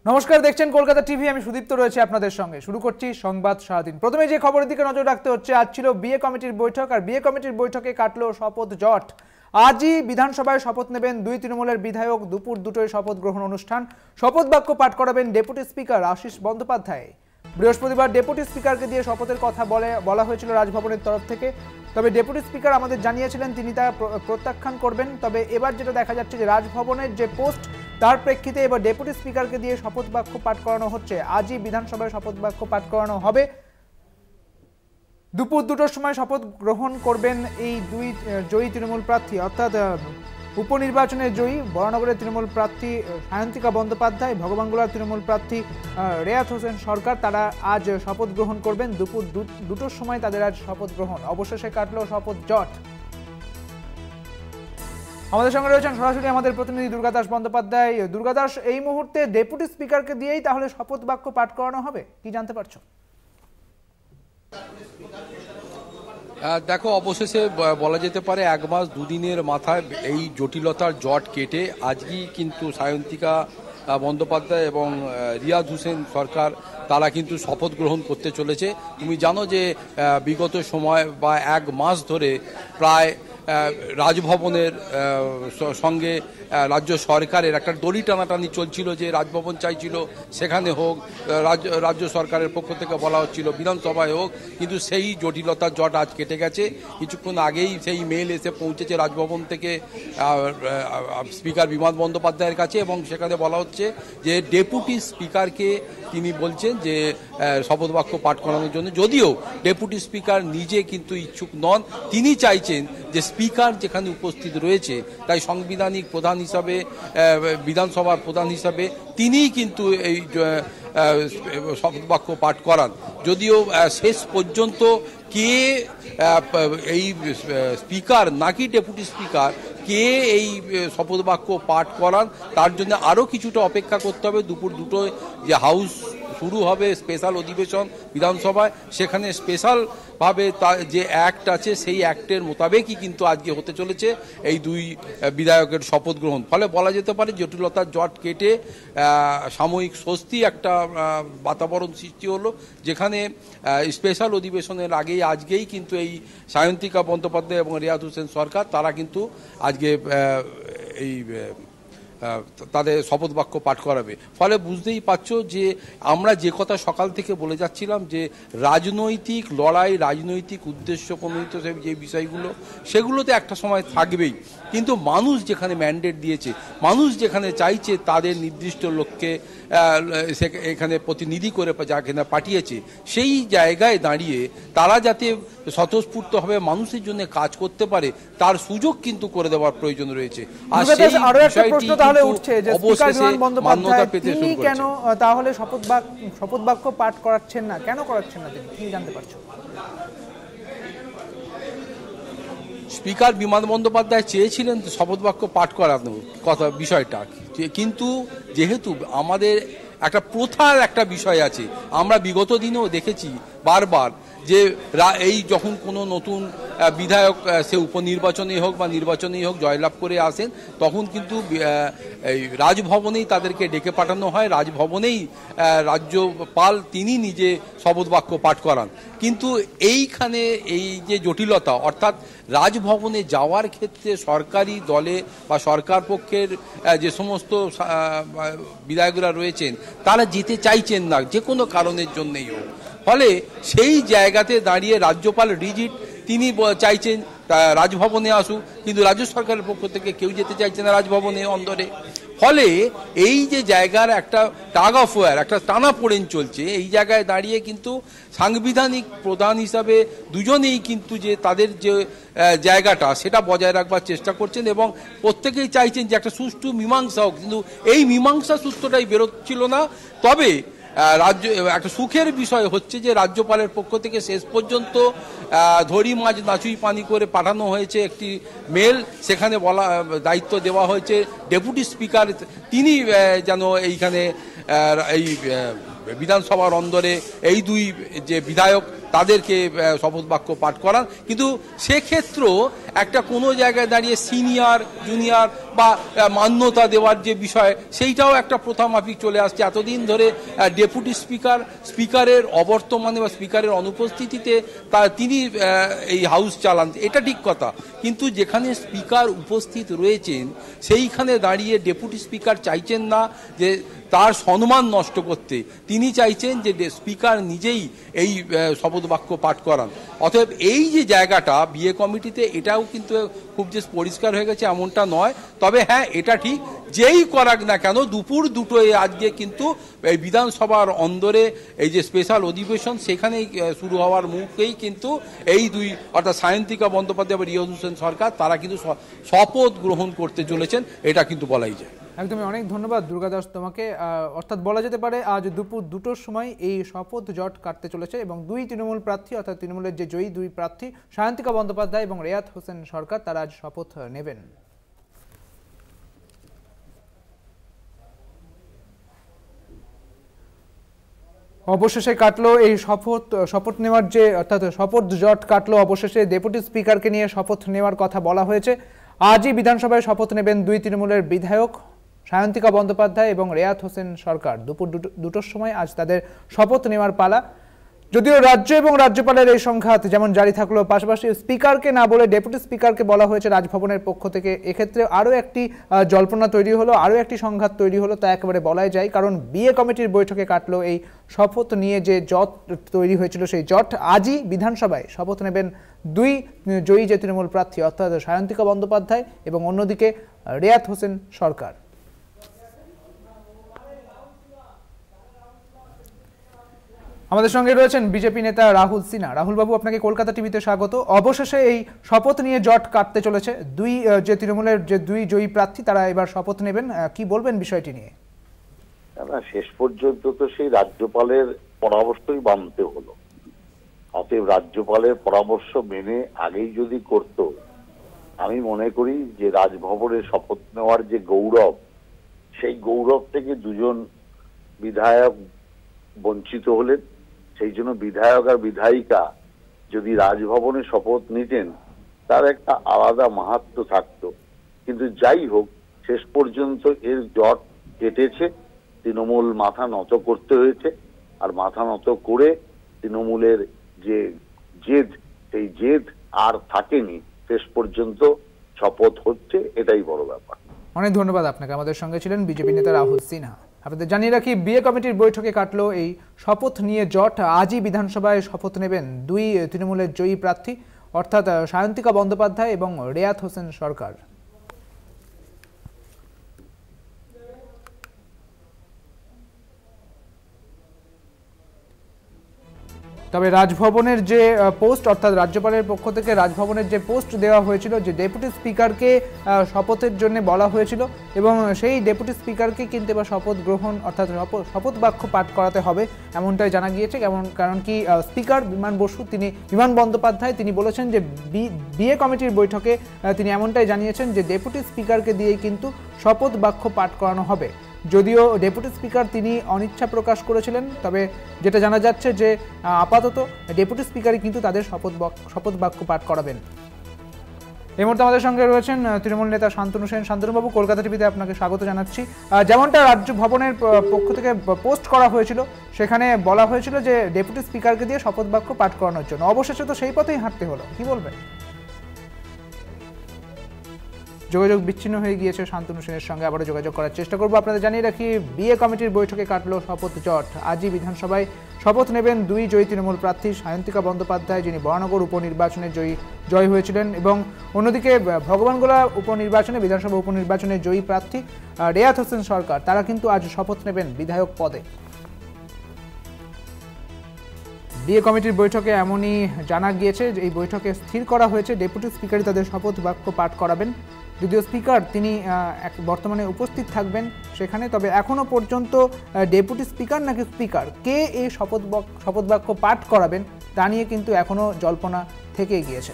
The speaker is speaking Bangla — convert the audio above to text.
নমস্কার, দেখছেন কলকাতা টিভি। আমি সুদীপ্ত রয়েছে আপনাদের সঙ্গে। শুরু করছি সংবাদ সারাদিন। প্রথমে যে খবরের দিকে নজর রাখতে হচ্ছে, আজ ছিল বিএ কমিটির বৈঠক, আর বিএ কমিটির বৈঠকে কাটলো শপথ জট। আজই বিধানসভায় শপথ নেবেন দুই তৃণমূলের বিধায়ক। দুপুর দুটোয় শপথ গ্রহণ অনুষ্ঠান। শপথ বাক্য পাঠ করাবেন ডেপুটি স্পিকার আশিস বন্দ্যোপাধ্যায়। বৃহস্পতিবার ডেপুটি স্পিকারকে দিয়ে শপথের কথা বলা হয়েছিল রাজভবনের তরফ থেকে। তবে ডেপুটি স্পিকার আমাদের জানিয়েছিলেন তিনি তা প্রত্যাখ্যান করবেন। তবে এবার যেটা দেখা যাচ্ছে যে রাজভবনের যে পোস্ট, তার প্রেক্ষিতে এবার ডেপুটি স্পিকারকে দিয়ে শপথ বাক্য পাঠ করানো হচ্ছে। আজই বিধানসভায় শপথ বাক্য পাঠ করানো হবে। দুপুর দুটোর সময় শপথ গ্রহণ করবেন এই দুই জয়ী তৃণমূল প্রার্থী, অর্থাৎ উপনির্বাচনে জয়ী বরানগরের তৃণমূল প্রার্থী সায়ন্তিকা বন্দ্যোপাধ্যায়, ভগবানগোলার তৃণমূল প্রার্থী রেয়াত হোসেন সরকার। তারা আজ শপথ গ্রহণ করবেন। দুপুর দুটোর সময় তাদের আজ শপথ গ্রহণ। অবশেষে কাটলো শপথ জট। আমাদের সঙ্গে রয়েছেন সরাসরি আমাদের প্রতিনিধি দুর্গাদাস বন্দ্যোপাধ্যায়। দুর্গাদাস, এই মুহূর্তে ডেপুটি স্পিকারকে দিয়েই তাহলে শপথ বাক্য পাঠ করানো হবে, কি জানতে পারছো? দেখো, অবশেষে বলা যেতে পারে 1 মাস 2 দিনের মাথায় এই জটিলতার জট কেটে আজকেই কিন্তু সায়ন্তিকা বন্দ্যোপাধ্যায় এবং রিয়াজ হোসেন সরকার তারা কিন্তু শপথ গ্রহণ করতে চলেছে। তুমি জানো যে বিগত সময় বা 1 মাস ধরে প্রায় রাজভবনের সঙ্গে রাজ্য সরকারের একটা দড়ি টানাটানি চলছিল, যে রাজভবন চাইছিল সেখানে হোক, রাজ্য সরকারের পক্ষ থেকে বলা হচ্ছিল বিধানসভায় হোক, কিন্তু সেই জটিলতার জট আজ কেটে গেছে। কিছুক্ষণ আগেই সেই মেল এসে পৌঁছেছে রাজভবন থেকে স্পিকার বিমান বন্দ্যোপাধ্যায়ের কাছে, এবং সেখানে বলা হচ্ছে যে ডেপুটি স্পিকারকে তিনি বলছেন যে শপথ বাক্য পাঠ করানোর জন্য। যদিও ডেপুটি স্পিকার নিজে কিন্তু ইচ্ছুক নন, তিনি চাইছেন যে স্পিকার যেখানে উপস্থিত রয়েছে, তাই সাংবিধানিক প্রধান হিসাবে, বিধানসভার প্রধান হিসাবে তিনিই কিন্তু এই শপথ বাক্য পাঠ করান। যদিও শেষ পর্যন্ত কে এই স্পিকার নাকি ডেপুটি স্পিকার কে এই শপথ বাক্য পাঠ করান, তার জন্য আরও কিছুটা অপেক্ষা করতে হবে। দুপুর দুটোয় যে হাউস শুরু হবে স্পেশাল অধিবেশন বিধানসভায়, সেখানে স্পেশালভাবে যে অ্যাক্ট আছে সেই অ্যাক্টের মোতাবেকই কিন্তু আজকে হতে চলেছে এই দুই বিধায়কের শপথ গ্রহণ। ফলে বলা যেতে পারে জটিলতার জট কেটে সাময়িক স্বস্তি একটা বাতাবরণ সৃষ্টি হলো, যেখানে স্পেশাল অধিবেশনের আগেই আজকেই কিন্তু এই সায়ন্তিকা বন্দ্যোপাধ্যায় এবং রিয়াজ হোসেন সরকার তারা কিন্তু আজকে এই তাদের শপথ বাক্য পাঠ করাবে। ফলে বুঝতেই পারছো যে আমরা যে কথা সকাল থেকে বলে যাচ্ছিলাম, যে রাজনৈতিক লড়াই, রাজনৈতিক উদ্দেশ্য প্রণোদিত যে বিষয়গুলো, সেগুলোতে একটা সময় থাকবেই, কিন্তু মানুষ যেখানে ম্যান্ডেট দিয়েছে, মানুষ যেখানে চাইছে তাদের নির্দিষ্ট লক্ষ্যে এখানে প্রতিনিধি করে যাকে পাঠিয়েছে, সেই জায়গায় দাঁড়িয়ে তারা যাতে স্বতঃস্ফূর্তভাবে মানুষের জন্য কাজ করতে পারে তার সুযোগ কিন্তু করে দেওয়ার প্রয়োজন রয়েছে। আর সেই বিষয়টি মান্যতা পেতে শুরু করেছে। কেন তাহলে শপথ বাক্য পাঠ করাচ্ছেন না, কেন করাচ্ছেন না তিনি, কি জানতে পারছো? স্পিকার বিমান বন্দ্যোপাধ্যায় চেয়েছিলেন শপথ বাক্য পাঠ করানোর বিষয়টা, কিন্তু যেহেতু আমাদের একটা প্রথার একটা বিষয় আছে, আমরা বিগত দিনেও দেখেছি বারবার যে এই যখন কোনো নতুন বিধায়ক সে উপনির্বাচনেই হোক বা নির্বাচনেই হোক জয়লাভ করে আসেন, তখন কিন্তু এই রাজভবনেই তাদেরকে ডেকে পাঠানো হয়, রাজভবনেই রাজ্যপাল তিনি নিজে শপথ বাক্য পাঠ করান। কিন্তু এইখানে এই যে জটিলতা, অর্থাৎ রাজভবনে যাওয়ার ক্ষেত্রে সরকারি দলে বা সরকার পক্ষের যে সমস্ত বিধায়করা রয়েছেন তারা যেতে চাইছেন না, যে কোনো কারণের জন্যই হোক। ফলে সেই জায়গাতে দাঁড়িয়ে রাজ্যপাল রিজিট তিনি চাইছেন রাজভবনে আসুক, কিন্তু রাজ্য সরকারের পক্ষ থেকে কেউ যেতে চাইছে না রাজভবনে অন্দরে। ফলে এই যে জায়গার একটা টাগ অফ ওয়ার, একটা টানাপোড়েন চলছে, এই জায়গায় দাঁড়িয়ে কিন্তু সাংবিধানিক প্রধান হিসাবে দুজনেই কিন্তু যে তাদের যে জায়গাটা সেটা বজায় রাখবার চেষ্টা করছেন, এবং প্রত্যেকেই চাইছেন যে একটা সুষ্ঠু মীমাংসা হোক, কিন্তু এই মীমাংসা সূত্রটাই বেরোচ্ছিল না। তবে একটা সুখের বিষয় হচ্ছে যে রাজ্যপালের পক্ষ থেকে শেষ পর্যন্ত ধরি মাছ নাচুই পানি করে পাঠানো হয়েছে একটি মেল, সেখানে দায়িত্ব দেওয়া হয়েছে ডেপুটি স্পিকার, তিনি যেন এইখানে এই বিধানসভার অন্দরে এই দুই যে বিধায়ক তাদেরকে শপথ বাক্য পাঠ করান। কিন্তু সেক্ষেত্রেও একটা কোনো জায়গায় দাঁড়িয়ে সিনিয়র জুনিয়র বা মান্যতা দেওয়ার যে বিষয়, সেইটাও একটা প্রথা মাফিক চলে আসছে। এতদিন ধরে ডেপুটি স্পিকারের অবর্তমানে বা স্পিকারের অনুপস্থিতিতে তিনি এই হাউস চালান, এটা ঠিক কথা। কিন্তু যেখানে স্পিকার উপস্থিত রয়েছেন সেইখানে দাঁড়িয়ে ডেপুটি স্পিকার চাইছেন না যে তার সম্মান নষ্ট করতে, তিনি চাইছেন যে স্পিকার নিজেই এই শপথ বাক্য পাঠ করান। অতএব এই যে জায়গাটা বিএ কমিটিতে, এটাও কিন্তু খুব যে পরিষ্কার হয়ে গেছে এমনটা নয়। তবে হ্যাঁ, এটা ঠিক, যেই করাক না কেন দুপুর দুটোয় আজকে কিন্তু এই বিধানসভার অন্দরে এই যে স্পেশাল অধিবেশন, সেখানেই শুরু হওয়ার মুখেই কিন্তু এই দুই, অর্থাৎ সায়ন্তিকা বন্দ্যোপাধ্যায় এবং রিয়াজ হোসেন সরকার, তারা কিন্তু শপথ গ্রহণ করতে চলেছেন, এটা কিন্তু বলাই যায়। একদমই, অনেক ধন্যবাদ দুর্গা দাস তোমাকে। অর্থাৎ বলা যেতে পারে আজ দুপুর 2টোর সময় এই শপথ জট কাটতে চলেছে এবং দুই তৃণমূল প্রার্থী, অর্থাৎ তৃণমূলের যে জয়ী দুই প্রার্থী সায়ন্তিকা বন্দ্যোপাধ্যায় এবং রিয়াজ হোসেন সরকার, তারা আজ শপথ নেবেন। অবশেষে কাটলো এই শপথ নেওয়ার যে, অর্থাৎ শপথ জট কাটলো। অবশেষে ডেপুটি স্পিকারকে নিয়ে শপথ নেওয়ার কথা বলা হয়েছে। আজই বিধানসভায় শপথ নেবেন দুই তৃণমূলের বিধায়ক সায়ন্তিকা বন্দ্যোপাধ্যায় এবং রিয়াজ হোসেন সরকার। দুপুর 2টোর সময় আজ তাদের শপথ নেওয়ার পালা। যদিও রাজ্য এবং রাজ্যপালের এই সংঘাত যেমন জারি থাকলো, পাশাপাশি স্পিকারকে না বলে ডেপুটি স্পিকারকে বলা হয়েছে রাজভবনের পক্ষ থেকে। এক্ষেত্রে আরও একটি জল্পনা তৈরি হলো, আরও একটি সংঘাত তৈরি হলো, তা একেবারে বলাই যায়। কারণ বিএ কমিটির বৈঠকে কাটলো এই শপথ নিয়ে যে জট তৈরি হয়েছিল, সেই জট আজই বিধানসভায় শপথ নেবেন দুই জয়ী যে তৃণমূল প্রার্থী, অর্থাৎ সায়ন্তিকা বন্দ্যোপাধ্যায় এবং অন্যদিকে রিয়াজ হোসেন সরকার। আমাদের সঙ্গে রয়েছেন বিজেপি নেতা রাহুল সিনহা। রাহুল বাবু, আপনাকে কলকাতা টিভিতে স্বাগত। অবশেষে এই শপথ নিয়ে জট কাটতে চলেছে, দুই যে তৃণমূলের যে দুই জয়ী প্রার্থী, তারা এবার শপথ নেবেন, কি বলবেন বিষয়টি নিয়ে? না, শেষ পর্যন্ত তো সেই রাজ্যপালের পরামর্শই মানতে হলো। অতএব রাজ্যপালের পরামর্শ মেনে আগেই যদি করত, আমি মনে করি যে রাজভবনে শপথ নেওয়ার যে গৌরব, সেই গৌরব থেকে দুজন বিধায়ক বঞ্চিত হলেন। সেই জন্য বিধায়ক আর বিধায়িকা যদি রাজভবনে শপথ নিতেন, তার একটা আলাদা মাহাত্ম্য থাকতো। কিন্তু যাই হোক, শেষ পর্যন্ত এর জট কেটেছে। তৃণমূল মাথা নত করতে হয়েছে, আর মাথা নত করে তৃণমূলের যে জেদ, সেই জেদ আর থাকেনি। শেষ পর্যন্ত শপথ হচ্ছে, এটাই বড় ব্যাপার। অনেক ধন্যবাদ আপনাকে। আমাদের সঙ্গে ছিলেন বিজেপি নেতা রাহুল সিনহা। আপনাদের জানিয়ে রাখি, বিএ কমিটির বৈঠকে কাটলো এই শপথ নিয়ে জট। আজই বিধানসভায় শপথ নেবেন দুই তৃণমূলের জয়ী প্রার্থী, অর্থাৎ সায়ন্তিকা বন্দ্যোপাধ্যায় এবং রিয়াজ হোসেন সরকার। তবে রাজভবনের যে পোস্ট, অর্থাৎ রাজ্যপালের পক্ষ থেকে রাজভবনের যে পোস্ট দেওয়া হয়েছিল, যে ডেপুটি স্পিকারকে শপথের জন্য বলা হয়েছিল, এবং সেই ডেপুটি স্পিকারকে কিন্তু এবার শপথ গ্রহণ, অর্থাৎ শপথ বাক্য পাঠ করাতে হবে, এমনটাই জানা গিয়েছে। কারণ কি স্পিকার বিমান বন্দ্যোপাধ্যায় তিনি বলেছেন যে বিএ কমিটির বৈঠকে তিনি এমনটাই জানিয়েছেন যে ডেপুটি স্পিকারকে দিয়েই কিন্তু শপথ বাক্য পাঠ করানো হবে। যদিও ডেপুটি স্পিকার তিনি অনিচ্ছা প্রকাশ করেছিলেন, তবে যেটা জানা যাচ্ছে যে আপাতত ডেপুটি স্পিকারই কিন্তু তাদের শপথ বাক্য পাঠ করাবেন। এই মুহূর্তে আমাদের সঙ্গে রয়েছেন তৃণমূল নেতা শান্তনু সেন। শান্তনুবাবু, কলকাতা টিভিতে আপনাকে স্বাগত জানাচ্ছি। যেমনটা রাজ্য ভবনের পক্ষ থেকে পোস্ট করা হয়েছিল, সেখানে বলা হয়েছিল যে ডেপুটি স্পিকারকে দিয়ে শপথ বাক্য পাঠ করানোর জন্য। অবশেষে তো সেই পথেই হাঁটতে হলো, কি বলবেন? যোগাযোগ বিচ্ছিন্ন হয়ে গিয়েছে শান্তনু সেনের সঙ্গে, আবারও যোগাযোগ করার চেষ্টা করবো। আপনাদের জানিয়ে রাখি, বিএ কমিটির বৈঠকে কাটলো শপথ জট। আজই বিধানসভায় শপথ নেবেন দুই জয়ী তৃণমূল প্রার্থী, সায়ন্তিকা বন্দ্যোপাধ্যায়, যিনি বরানগর উপনির্বাচনে জয়ী হয়েছিলেন, এবং অন্যদিকে ভগবানগোলা উপনির্বাচনে, বিধানসভা উপনির্বাচনে জয়ী প্রার্থী রিয়াজ হোসেন সরকার। তারা কিন্তু আজ শপথ নেবেন বিধায়ক পদে। বিএ কমিটির বৈঠকে এমনই জানা গিয়েছে, এই বৈঠকে স্থির করা হয়েছে ডেপুটি স্পিকারই তাদের শপথ বাক্য পাঠ করাবেন। যদিও স্পিকার তিনি বর্তমানে উপস্থিত থাকবেন সেখানে, তবে এখনো পর্যন্ত ডেপুটি স্পিকার নাকি স্পিকার কে এই শপথ বাক্য পাঠ করাবেন তা নিয়ে কিন্তু এখনো জল্পনা থেকেই গিয়েছে।